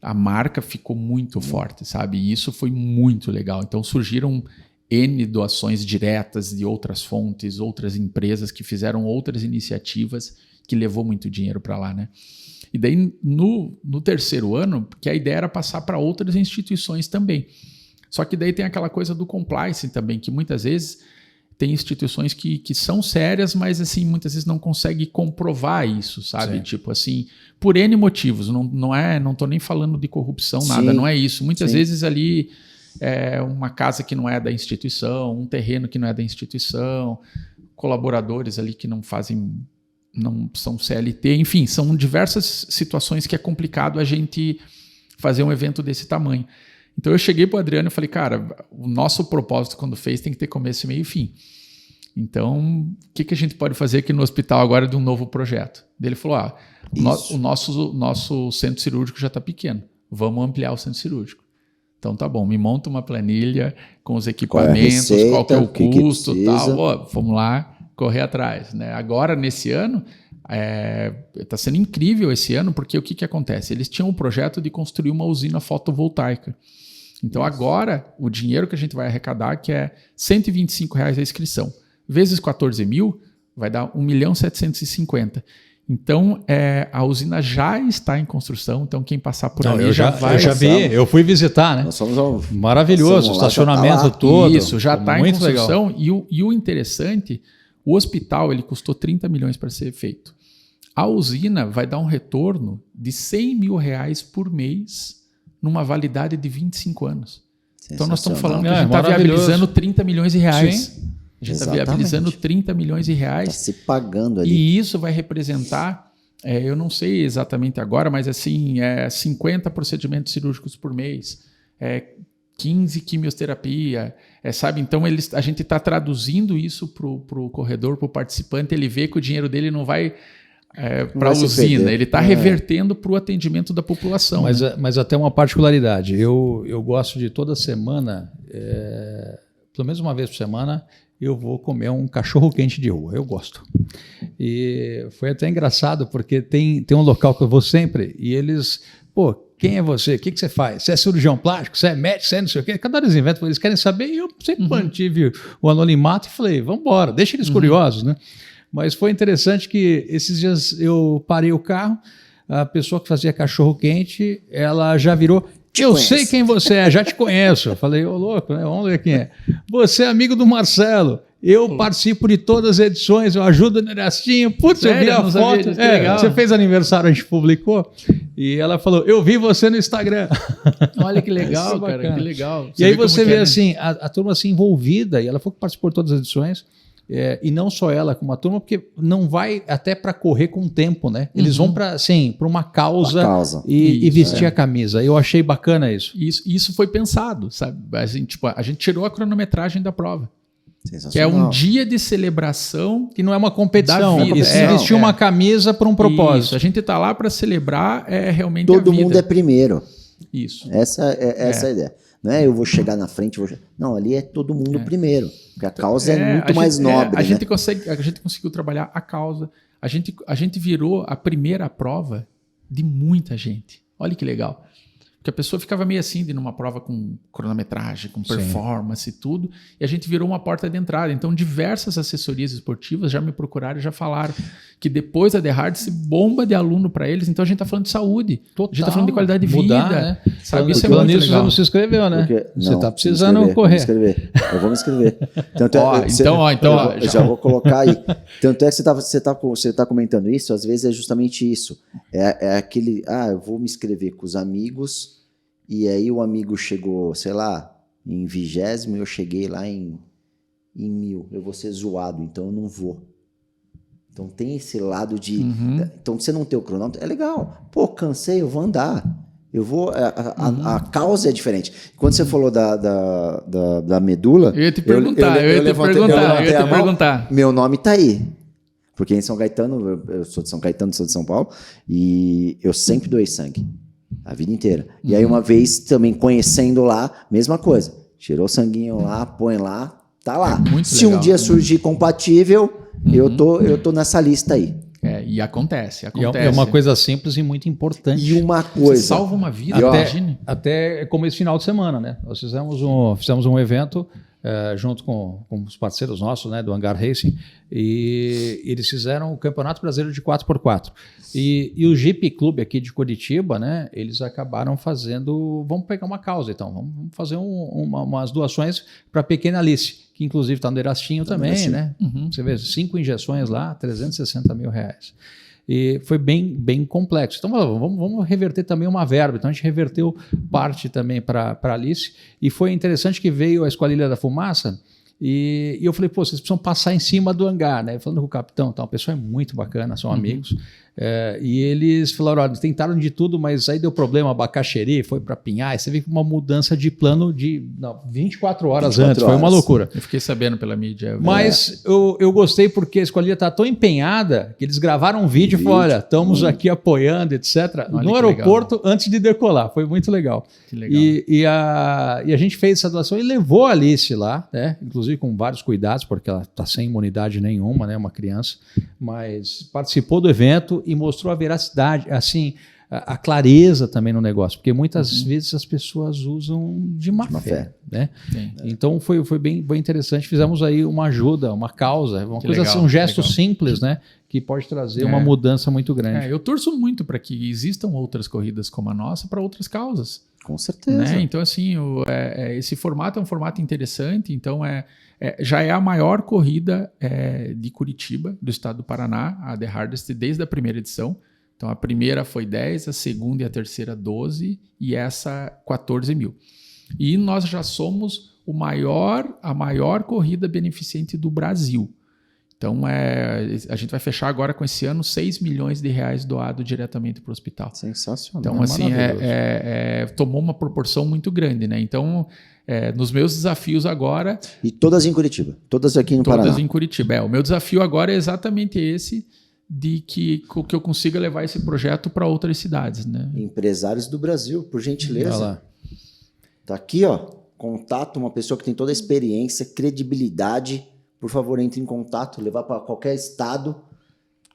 a marca ficou muito forte, sabe? E isso foi muito legal. Então, surgiram N doações diretas de outras fontes, outras empresas que fizeram outras iniciativas que levou muito dinheiro para lá, né? E daí, no 3º ano, porque a ideia era passar para outras instituições também. Só que daí tem aquela coisa do compliance também, que muitas vezes tem instituições que são sérias, mas assim, muitas vezes não conseguem comprovar isso, sabe? Sim. Tipo assim, por N motivos, não tô nem falando de corrupção, nada, não é isso. Muitas vezes ali uma casa que não é da instituição, um terreno que não é da instituição, colaboradores ali que não são CLT, enfim, são diversas situações que é complicado a gente fazer um evento desse tamanho. Então eu cheguei para o Adriano e falei, cara, o nosso propósito quando fez tem que ter começo, meio e fim. Então, o que a gente pode fazer aqui no hospital agora de um novo projeto? Ele falou, o nosso centro cirúrgico já está pequeno, vamos ampliar o centro cirúrgico. Então tá bom, me monta uma planilha com os equipamentos, qual que é o custo e tal. Vamos lá, correr atrás, né? Agora, nesse ano, está sendo incrível esse ano, porque o que acontece? Eles tinham um projeto de construir uma usina fotovoltaica. Então agora, o dinheiro que a gente vai arrecadar, que é R$125 a inscrição, vezes 14 mil, vai dar 1.750.000. Então, a usina já está em construção, então quem passar por ali eu já vi, eu fui visitar, né? Maravilhoso, o estacionamento todo. Isso, já está em construção. Legal. E o interessante, o hospital ele custou 30 milhões para ser feito. A usina vai dar um retorno de R$100 mil por mês numa validade de 25 anos. Então nós estamos falando que a gente está viabilizando 30 milhões de reais. Sim. A gente está viabilizando 30 milhões de reais. Está se pagando ali. E isso vai representar, eu não sei exatamente agora, mas assim, 50 procedimentos cirúrgicos por mês, 15 quimioterapia, sabe? Então a gente está traduzindo isso para o corredor, para o participante, ele vê que o dinheiro dele não vai para a usina, ele está revertendo para o atendimento da população. Mas até uma particularidade, eu gosto de toda semana, pelo menos uma vez por semana, eu vou comer um cachorro-quente de rua. Eu gosto. E foi até engraçado, porque tem um local que eu vou sempre, e eles... Pô, quem é você? O que você faz? Você é cirurgião plástico? Você é médico? Você é não sei o quê? Cada vez inventa, eles querem saber, e eu sempre mantive o anonimato e falei, vamos embora, deixa eles curiosos, né? Mas foi interessante que esses dias eu parei o carro, a pessoa que fazia cachorro-quente, ela já virou... Eu sei quem você é, já te conheço. Eu falei, ô louco, né? Vamos ver quem é. Você é amigo do Marcelo. eu participo de todas as edições, eu ajudo no Erastinho. Putz, eu vi a foto. Legal. Você fez aniversário, a gente publicou. E ela falou, eu vi você no Instagram. Olha que legal, Isso é cara, bacana. que legal. E aí como você que vê é, né? assim, a turma assim envolvida, e ela falou que participou de todas as edições, e não só ela, como a turma, porque não vai até para correr com o tempo, né? Eles vão para assim, uma causa, e vestir a camisa. Eu achei bacana isso. Isso foi pensado, sabe? Assim, tipo, a gente tirou a cronometragem da prova. Que é um dia de celebração. Que não é uma competição, da vida. é vestir uma camisa para um propósito. Isso, a gente está lá para celebrar realmente Todo a vida. mundo é primeiro. Isso. Essa é a ideia. Não é eu vou chegar na frente, não, ali é todo mundo primeiro. Porque a causa é muito mais nobre. A gente conseguiu trabalhar a causa. A gente virou a primeira prova de muita gente. Olha que legal. Porque a pessoa ficava meio assim, de numa prova com cronometragem, com performance e tudo, e a gente virou uma porta de entrada. Então, diversas assessorias esportivas já me procuraram e já falaram que depois da The Hard se bomba de aluno para eles. Então, a gente está falando de saúde, a gente está falando de qualidade de vida. Né? Sabe? Isso é muito muito legal. Você não se inscreveu, né? Você está precisando correr. Eu vou me inscrever. Tanto Então, já vou colocar aí. Tanto é que você tá comentando isso, às vezes é justamente isso. É aquele, eu vou me inscrever com os amigos, e aí o amigo chegou, sei lá, em 20º, eu cheguei lá em 1000. Eu vou ser zoado, então eu não vou. Então tem esse lado de... Então você não ter o cronômetro, é legal. Pô, cansei, eu vou andar. Eu vou... A causa é diferente. Quando você falou da medula... Eu ia te perguntar. Meu nome tá aí. Porque em São Caetano, eu sou de São Caetano, sou de São Paulo, e eu sempre doei sangue. A vida inteira. E aí uma vez também conhecendo lá, mesma coisa. Tirou o sanguinho lá, põe lá, tá lá. Se legal, um dia surgir compatível, eu tô nessa lista aí. E acontece. É uma coisa simples e muito importante. E uma coisa... Você salva uma vida, imagine. Até como esse final de semana, né? Nós fizemos um evento junto com os parceiros nossos, né, do Hangar Racing, e eles fizeram o Campeonato Brasileiro de 4x4. E o Jeep Clube aqui de Curitiba, né, eles acabaram fazendo... Vamos pegar uma causa, então. Vamos fazer umas doações para a pequena Alice, que inclusive está no Erastinho também, né? Você vê, 5 injeções lá, R$360 mil. E foi bem complexo. Então, vamos reverter também uma verba. Então, a gente reverteu parte também para a Alice. E foi interessante que veio a Esquadrilha da Fumaça. E eu falei, pô, vocês precisam passar em cima do hangar, né? Falando com o capitão, tá, o pessoal é muito bacana, são amigos. E eles falaram, olha, tentaram de tudo, mas aí deu problema, Bacaxeri, foi para Pinhais. Você vê uma mudança de plano de 24 horas antes. Foi uma loucura. Eu fiquei sabendo pela mídia. Mas eu gostei porque a Esquadrilha está tão empenhada que eles gravaram um vídeo e falaram, olha, estamos aqui apoiando, etc. Olha no aeroporto antes de decolar. Foi muito legal. Que legal. E a gente fez essa doação e levou a Alice lá, né? Inclusive com vários cuidados, porque ela está sem imunidade nenhuma, né? Uma criança. Mas participou do evento e mostrou a veracidade, assim, a clareza também no negócio, porque muitas vezes as pessoas usam de má fé, né? Então foi bem interessante. Fizemos aí uma ajuda, uma causa, uma coisa assim, um gesto simples, né? Que pode trazer uma mudança muito grande. Eu torço muito para que existam outras corridas como a nossa para outras causas. Com certeza. Né? Então, assim, esse formato é um formato interessante. Então, já é a maior corrida de Curitiba, do estado do Paraná, a The Hardest, desde a primeira edição. Então, a primeira foi 10, a segunda e a terceira 12, e essa 14 mil. E nós já somos a maior corrida beneficente do Brasil. Então, a gente vai fechar agora com esse ano 6 milhões de reais doado diretamente para o hospital. Sensacional. Então, assim, tomou uma proporção muito grande, né? Então, nos meus desafios agora... E todas em Curitiba? Todas aqui no Paraná? Todas em Curitiba. O meu desafio agora é exatamente esse, de que eu consiga levar esse projeto para outras cidades, né? Empresários do Brasil, por gentileza. Tá aqui, ó, contato, uma pessoa que tem toda a experiência, credibilidade. Por favor, entre em contato, levar para qualquer estado,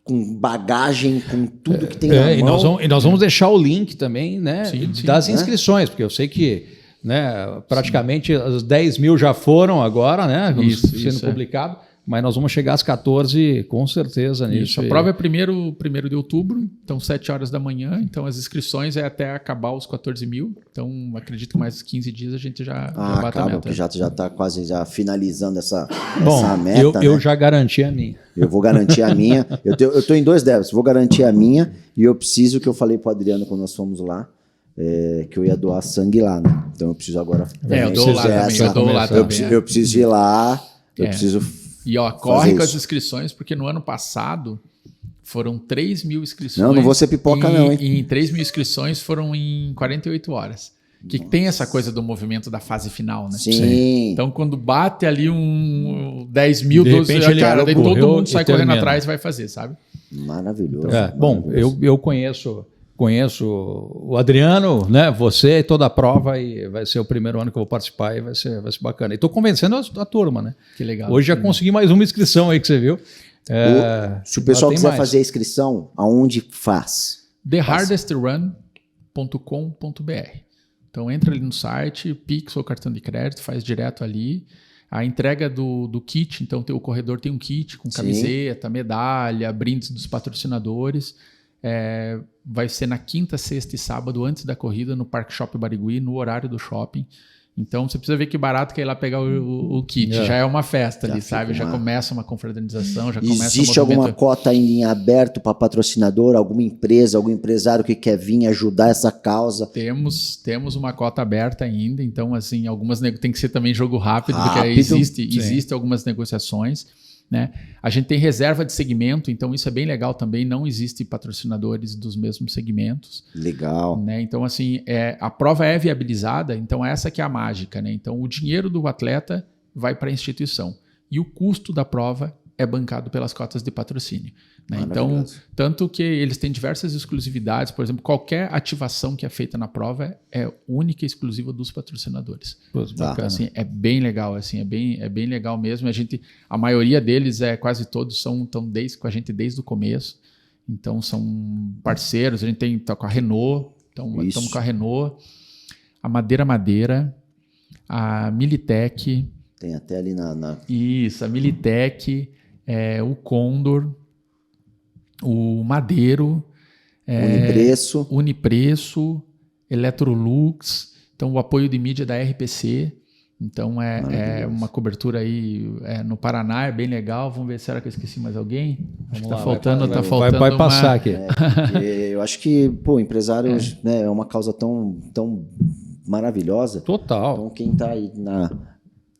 com bagagem, com tudo que tem na mão. E nós vamos deixar o link também, né, das inscrições, porque eu sei que, né, praticamente as 10 mil já foram agora, né, sendo publicado. mas nós vamos chegar às 14 com certeza nisso. Isso, a prova é 1º de outubro, então 7 horas da manhã, então as inscrições é até acabar os 14 mil, então acredito que mais 15 dias a gente já bate a acaba, meta. porque já está quase já finalizando essa Bom, meta, eu né? já garanti a minha. Eu vou garantir a minha. Eu tô em 2 débitos. Vou garantir a minha e eu preciso, que eu falei pro Adriano quando nós fomos lá, que eu ia doar sangue lá, né? Então eu preciso agora... eu dou lá também, eu dou lá também. Eu preciso ir lá, eu preciso... E ó, corre com as inscrições, porque no ano passado foram 3 mil inscrições. Não vou ser pipoca não, hein? E 3 mil inscrições foram em 48 horas. Que tem essa coisa do movimento da fase final, né? Sim. Então, quando bate ali 10 mil, De 12 repente, mil, cara, daí todo mundo sai correndo termina. atrás e vai fazer, sabe? Maravilhoso. Bom, eu conheço o Adriano, né? Você, toda a prova, e vai ser o primeiro ano que eu vou participar e vai ser bacana. E estou convencendo a turma, né? Que legal. Hoje já consegui mais uma inscrição aí que você viu. Se o pessoal quiser fazer a inscrição, aonde faz? thehardеstrun.com.br. Então entra ali no site, Pix ou cartão de crédito, faz direto ali. A entrega do kit, então o corredor tem um kit com camiseta, medalha, brindes dos patrocinadores. Vai ser na quinta, sexta e sábado, antes da corrida, no Parque Shopping Barigui, no horário do shopping. Então você precisa ver que barato que é ir lá pegar o kit. Já é uma festa ali, sabe? Já começa uma confraternização, já começa Existe alguma cota em aberto para patrocinador, alguma empresa, algum empresário que quer vir ajudar essa causa? Temos uma cota aberta ainda, então assim, algumas tem que ser também jogo rápido, porque aí existe algumas negociações. Né? A gente tem reserva de segmento, então isso é bem legal também, não existe patrocinadores dos mesmos segmentos. Legal. Né? Então assim, a prova é viabilizada, então essa que é a mágica. Né? Então o dinheiro do atleta vai para a instituição e o custo da prova é bancado pelas cotas de patrocínio. Né? Então, tanto que eles têm diversas exclusividades, por exemplo, qualquer ativação que é feita na prova é única e exclusiva dos patrocinadores. Então, assim, é bem legal, assim, é bem legal mesmo. A maioria deles, quase todos, estão com a gente desde o começo. Então, são parceiros. A gente tá com a Renault, então estamos com a Renault, a Madeira, a Militec. Tem até ali na... Isso, a Militec, o Condor, o Madeiro, Unipreço, Electrolux, então o apoio de mídia da RPC, então é uma cobertura aí no Paraná, é bem legal. Vamos ver, será que eu esqueci mais alguém? Acho que tá faltando vai passar aqui. Eu acho que, pô, empresário né, é uma causa tão maravilhosa. Total. Então quem tá aí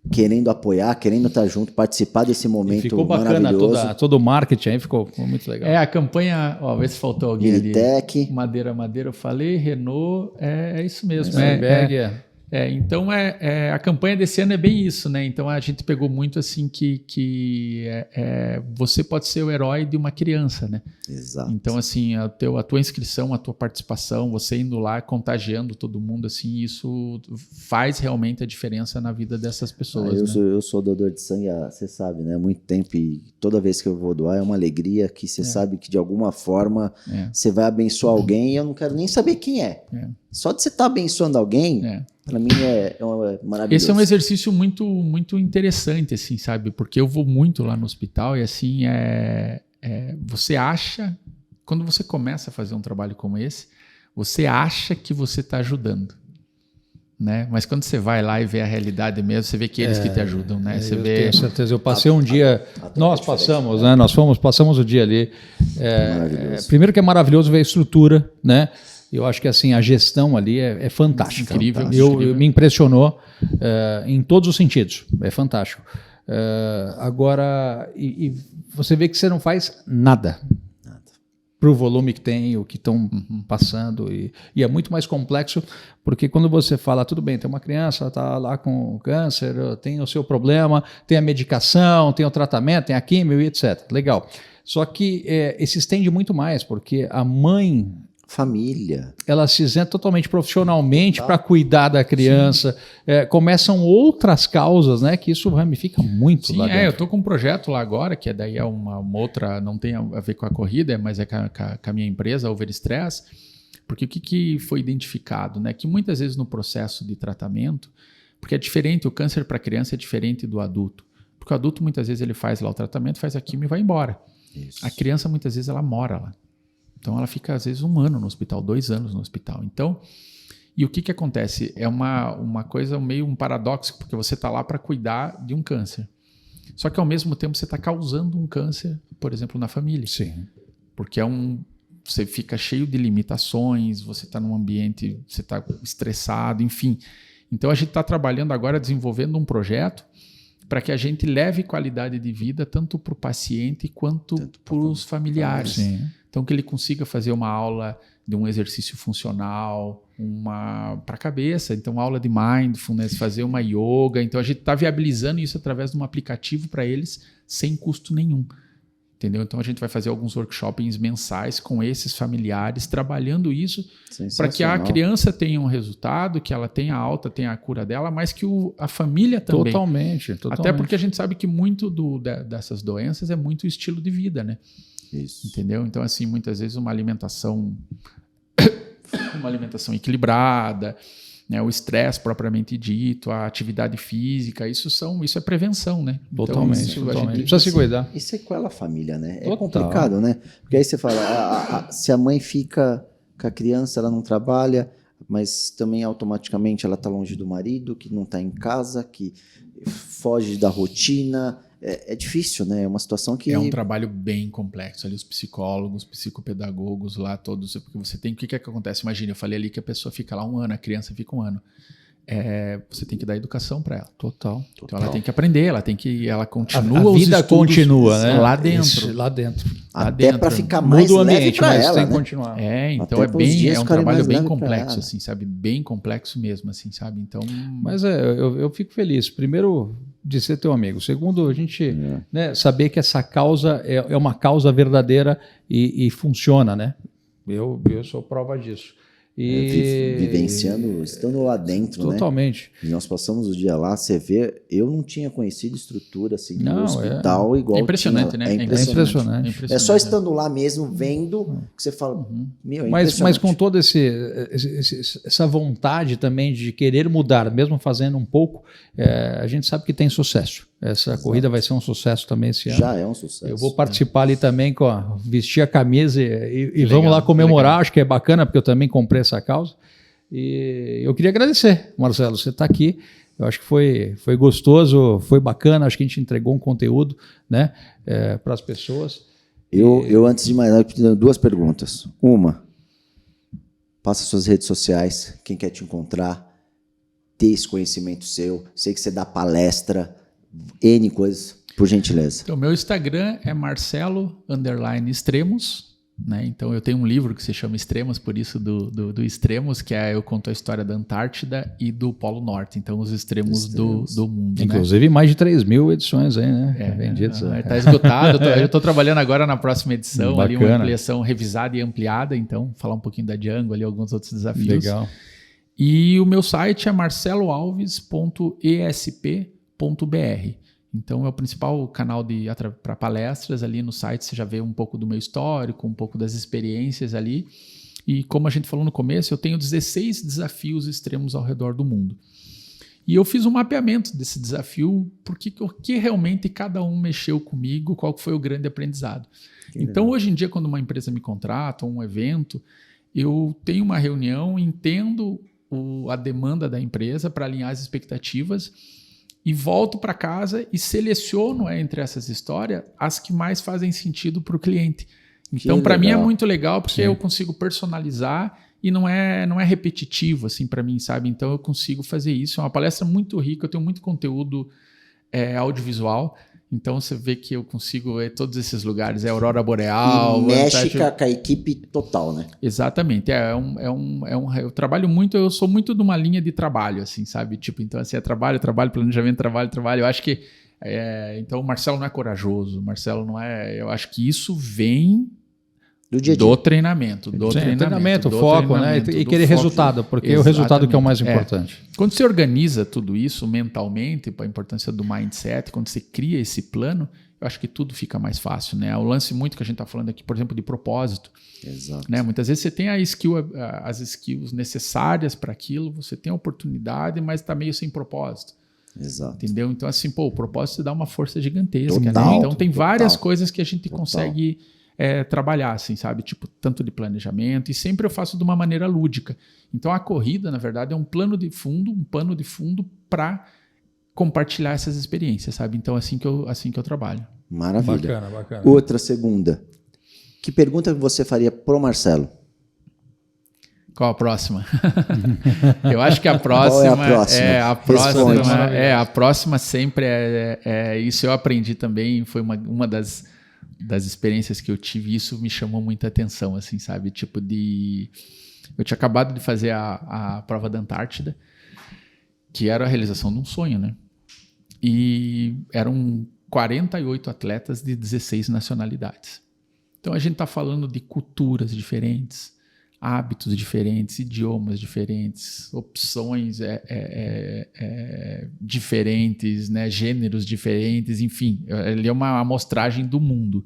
querendo apoiar, querendo estar junto, participar desse momento ficou bacana, todo o marketing aí ficou muito legal. A campanha, vê se faltou alguém Militec. ali. Madeira, eu falei, Renault, é isso mesmo. Então a campanha desse ano é bem isso, né? Então a gente pegou muito assim que você pode ser o herói de uma criança, né? Exato. Então assim, a tua inscrição, a tua participação, você indo lá contagiando todo mundo, assim, isso faz realmente a diferença na vida dessas pessoas. Eu sou doador de sangue, você sabe, né? Há muito tempo, e toda vez que eu vou doar é uma alegria que você sabe que de alguma forma você vai abençoar alguém, e eu não quero nem saber quem é. Só de você estar abençoando alguém, para mim é maravilhoso. Esse é um exercício muito, muito interessante, assim, sabe? Porque eu vou muito lá no hospital e assim, você acha, quando você começa a fazer um trabalho como esse, você acha que você está ajudando. Né? Mas quando você vai lá e vê a realidade mesmo, você vê que eles que te ajudam, né? Você vê... Tenho certeza. Eu passei um dia... Nós passamos, né? Passamos o dia ali. Primeiro que é maravilhoso ver a estrutura, né? Eu acho que assim, a gestão ali é fantástica. Incrível. Me impressionou em todos os sentidos. É fantástico. Agora, e você vê que você não faz nada para o volume que tem, o que estão passando. E é muito mais complexo, porque quando você fala, tudo bem, tem uma criança, está lá com câncer, tem o seu problema, tem a medicação, tem o tratamento, tem a químio e etc. Legal. Só que se estende muito mais, porque a mãe... Família. Ela se isenta totalmente profissionalmente para cuidar da criança. Começam outras causas, né? Que isso ramifica muito. Sim, lá dentro. Eu estou com um projeto lá agora, que daí é uma outra, não tem a ver com a corrida, mas é com a minha empresa, a Overstress. Porque o que foi identificado, né? Que muitas vezes no processo de tratamento, porque é diferente, o câncer para criança é diferente do adulto. Porque o adulto, muitas vezes, ele faz lá o tratamento, faz a quimio e vai embora. Isso. A criança, muitas vezes, ela mora lá. Então, ela fica, às vezes, 1 ano no hospital, 2 anos no hospital. Então, e o que acontece? É uma coisa meio um paradoxo, porque você está lá para cuidar de um câncer. Só que, ao mesmo tempo, você está causando um câncer, por exemplo, na família. Sim. Porque você fica cheio de limitações, você está num ambiente, você está estressado, enfim. Então, a gente está trabalhando agora, desenvolvendo um projeto para que a gente leve qualidade de vida tanto para o paciente quanto para os familiares. Sim. Então, que ele consiga fazer uma aula de um exercício funcional, para a cabeça, então aula de mindfulness, fazer uma yoga. Então, a gente está viabilizando isso através de um aplicativo para eles, sem custo nenhum. Entendeu? Então, a gente vai fazer alguns workshops mensais com esses familiares, trabalhando isso para que a criança tenha um resultado, que ela tenha alta, tenha a cura dela, mas que a família também. Totalmente. Até porque a gente sabe que muito dessas doenças é muito o estilo de vida, né? Isso. Entendeu? Então, assim, muitas vezes uma alimentação equilibrada, né? O estresse propriamente dito, a atividade física, isso é prevenção, né? Totalmente. Então, totalmente. Precisa se cuidar. E sequela a família, né? É Total. complicado, né? Porque aí você fala, se a mãe fica com a criança, ela não trabalha, mas também automaticamente ela está longe do marido, que não está em casa, que foge da rotina. É difícil, né? É uma situação que... É um trabalho bem complexo. Ali os psicólogos, psicopedagogos lá todos, porque você tem... O que acontece? Imagina, eu falei ali que a pessoa fica lá 1 ano, a criança fica 1 ano. Você tem que dar educação para ela. Total. Então ela tem que aprender, ela continua a vida os estudos continua, né? lá dentro. Isso, lá dentro. Até para ficar mais Muda o leve ambiente, para mas ela, tem né? que continuar. Então Até pros dias é um ficarem trabalho mais bem leve pra complexo, ela. assim, sabe? Bem complexo mesmo, assim, sabe? Então... Mas eu fico feliz. Primeiro, de ser teu amigo. Segundo, a gente né, saber que essa causa é uma causa verdadeira e funciona, né? Eu sou prova disso. Vivenciando, estando lá dentro, totalmente. né? E nós passamos o dia lá, você vê, eu não tinha conhecido estrutura assim no Não, hospital igual é impressionante, tinha. né? É impressionante. É só estando lá mesmo, vendo, que você fala, meu, é mas com toda essa vontade também de querer mudar, mesmo fazendo um pouco, a gente sabe que tem sucesso. Essa corrida vai ser um sucesso também esse ano. Já é um sucesso. Eu vou participar ali também, vestir a camisa e vamos lá comemorar. Acho que é bacana, porque eu também comprei essa causa. E eu queria agradecer, Marcelo, você está aqui. Eu acho que foi gostoso, foi bacana. Acho que a gente entregou um conteúdo, né, para as pessoas. Eu, antes de mais nada, tenho 2 perguntas. Uma, passa suas redes sociais, quem quer te encontrar, ter esse conhecimento seu. Sei que você dá palestra, N coisas, por gentileza. Então, meu Instagram é Marcelo_Extremos, né? Então, eu tenho um livro que se chama Extremos, por isso do Extremos, que eu conto a história da Antártida e do Polo Norte. Então, os extremos do mundo. Inclusive, mais de 3.000 edições aí, né? Vendidas. Está esgotado. Eu estou trabalhando agora na próxima edição, ali uma ampliação revisada e ampliada. Então, falar um pouquinho da Django, ali alguns outros desafios. Legal. E o meu site é marceloalves.esp.br. Então, é o principal canal para palestras. Ali no site você já vê um pouco do meu histórico, um pouco das experiências ali. E como a gente falou no começo, eu tenho 16 desafios extremos ao redor do mundo. E eu fiz um mapeamento desse desafio, porque o que realmente cada um mexeu comigo, qual foi o grande aprendizado. Então, hoje em dia, quando uma empresa me contrata, um evento, eu tenho uma reunião, entendo a demanda da empresa para alinhar as expectativas e volto para casa e seleciono entre essas histórias as que mais fazem sentido para o cliente. Então, para mim é muito legal porque eu consigo personalizar e não é repetitivo assim para mim, sabe? Então, eu consigo fazer isso. É uma palestra muito rica, eu tenho muito conteúdo audiovisual. Então, você vê que eu consigo todos esses lugares. É Aurora Boreal. E mexe com a equipe total, né? Exatamente. Eu trabalho muito, eu sou muito de uma linha de trabalho, assim, sabe? Tipo, então, assim, trabalho, planejamento, trabalho. Eu acho que... então, o Marcelo não é corajoso. O Marcelo não é... Eu acho que isso vem... Do dia a dia. Do treinamento. Treinamento, foco, né? E querer resultado, porque é o resultado que é o mais importante. Quando você organiza tudo isso mentalmente, a importância do mindset, quando você cria esse plano, eu acho que tudo fica mais fácil, né? O lance muito que a gente está falando aqui, por exemplo, de propósito. Exato. Né? Muitas vezes você tem as skills necessárias para aquilo, você tem a oportunidade, mas está meio sem propósito. Exato. Entendeu? Então, assim, o propósito é dar uma força gigantesca, Total, né? Então, tem várias total. coisas que a gente Total. consegue trabalhar, assim, sabe? Tipo, tanto de planejamento, e sempre eu faço de uma maneira lúdica. Então, a corrida, na verdade, é um pano de fundo para compartilhar essas experiências, sabe? Então, assim que eu trabalho. Maravilha. Bacana. Outra segunda. Que pergunta você faria pro Marcelo? Qual a próxima? Eu acho que a próxima. Qual é a próxima? Responde. A próxima sempre isso eu aprendi também, foi uma das experiências que eu tive, isso me chamou muita atenção, assim, sabe? Tipo eu tinha acabado de fazer a prova da Antártida, que era a realização de um sonho, né? E eram 48 atletas de 16 nacionalidades. Então a gente está falando de culturas diferentes, hábitos diferentes, idiomas diferentes, opções diferentes, né? Gêneros diferentes, enfim, ele é uma amostragem do mundo.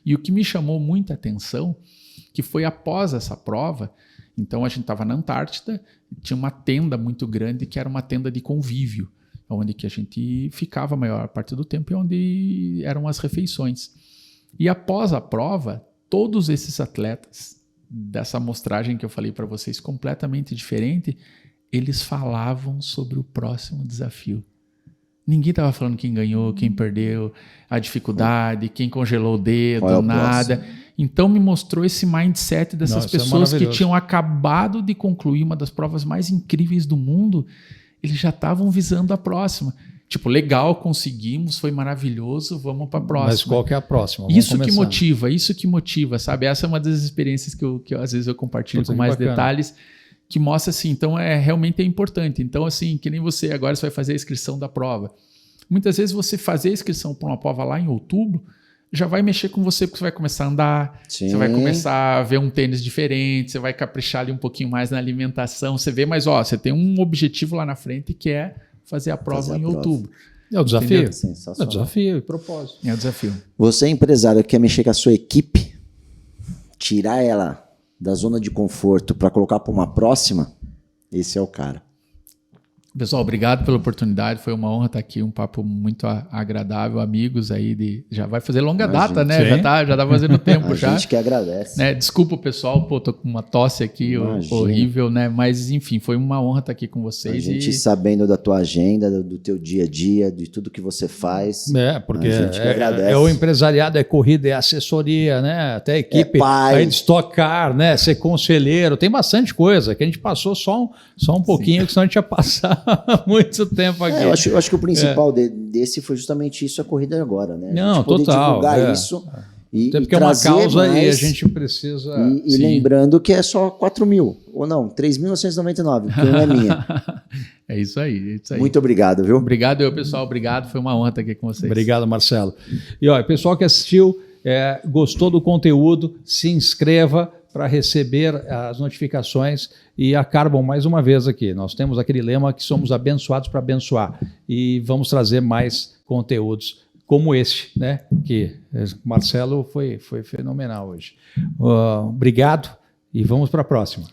E o que me chamou muita atenção, que foi após essa prova, então a gente estava na Antártida, tinha uma tenda muito grande que era uma tenda de convívio, onde que a gente ficava a maior parte do tempo e onde eram as refeições. E após a prova, todos esses atletas dessa amostragem que eu falei para vocês, completamente diferente, eles falavam sobre o próximo desafio. Ninguém estava falando quem ganhou, quem perdeu, a dificuldade, quem congelou o dedo, nada. Próximo? Então me mostrou esse mindset dessas pessoas que tinham acabado de concluir uma das provas mais incríveis do mundo, eles já estavam visando a próxima. Tipo, legal, conseguimos, foi maravilhoso, vamos para a próxima. Mas qual que é a próxima? Isso que motiva, sabe? Essa é uma das experiências que às vezes eu compartilho com mais detalhes, que mostra assim, então realmente é importante. Então, assim, que nem você, agora você vai fazer a inscrição da prova. Muitas vezes você fazer a inscrição para uma prova lá em outubro, já vai mexer com você, porque você vai começar a andar, Sim. Você vai começar a ver um tênis diferente, você vai caprichar ali um pouquinho mais na alimentação, você vê, mas você tem um objetivo lá na frente que é fazer a prova em outubro. É o desafio. É o desafio e propósito. É o desafio. Você, empresário, quer mexer com a sua equipe, tirar ela da zona de conforto para colocar para uma próxima, esse é o cara. Pessoal, obrigado pela oportunidade, foi uma honra estar aqui, um papo muito agradável, amigos aí, já vai fazer longa data, né? Já tá fazendo tempo a já. A gente que agradece. Né? Desculpa, pessoal, tô com uma tosse aqui horrível, né? Mas, enfim, foi uma honra estar aqui com vocês. A gente sabendo da tua agenda, do teu dia a dia, de tudo que você faz. Porque a gente que agradece. É o empresariado, é corrida, é assessoria, né? Até a equipe, aí de Stock Car, né? Ser conselheiro, tem bastante coisa, que a gente passou só um pouquinho, que senão a gente ia passar muito tempo aqui. Eu acho que o principal desse foi justamente isso, a corrida agora, né? Não, a gente poder total. divulgar isso e porque é uma causa e a gente precisa... E lembrando que é só 4 mil, ou não, 3.999, porque não é minha. É isso aí. Muito obrigado, viu? Obrigado, pessoal. Obrigado, foi uma honra estar aqui com vocês. Obrigado, Marcelo. E pessoal que assistiu, gostou do conteúdo, se inscreva para receber as notificações e a Carbon mais uma vez aqui. Nós temos aquele lema que somos abençoados para abençoar e vamos trazer mais conteúdos como este, né? Que Marcelo foi fenomenal hoje. Obrigado e vamos para a próxima.